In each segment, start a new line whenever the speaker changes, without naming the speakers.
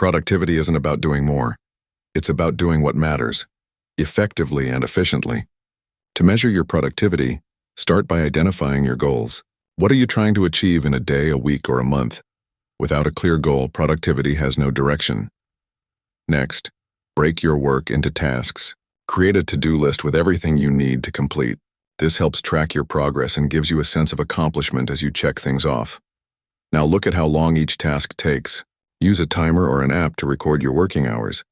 Productivity isn't about doing more. It's about doing what matters, effectively and efficiently. To measure your productivity, start by identifying your goals. What are you trying to achieve in a day, a week, or a month? Without a clear goal, productivity has no direction. Next, break your work into tasks. Create a to-do list with everything you need to complete. This helps track your progress and gives you a sense of accomplishment as you check things off. Now look at how long each task takes. Use a timer or an app to record your working hours.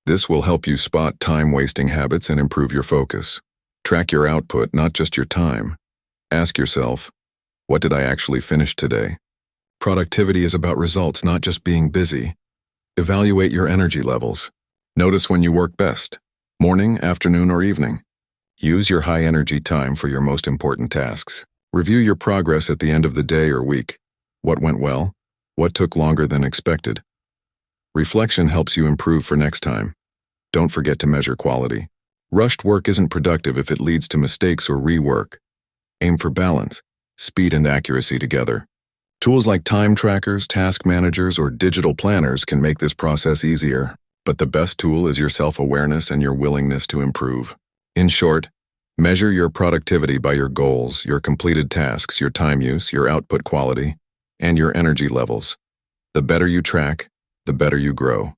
This will help you spot time-wasting habits and improve your focus. Track your output, not just your time. Ask yourself, what did I actually finish today? Productivity is about results, not just being busy. Evaluate your energy levels. Notice when you work best, morning, afternoon, or evening. Use your high-energy time for your most important tasks. Review your progress at the end of the day or week. What went well? What took longer than expected? Reflection helps you improve for next time. Don't forget to measure quality. Rushed work isn't productive if it leads to mistakes or rework. Aim for balance, speed and accuracy together. Tools like time trackers, task managers, or digital planners can make this process easier, but the best tool is your self-awareness and your willingness to improve. In short, measure your productivity by your goals, your completed tasks, your time use, your output quality, and your energy levels. The better you track, the better you grow.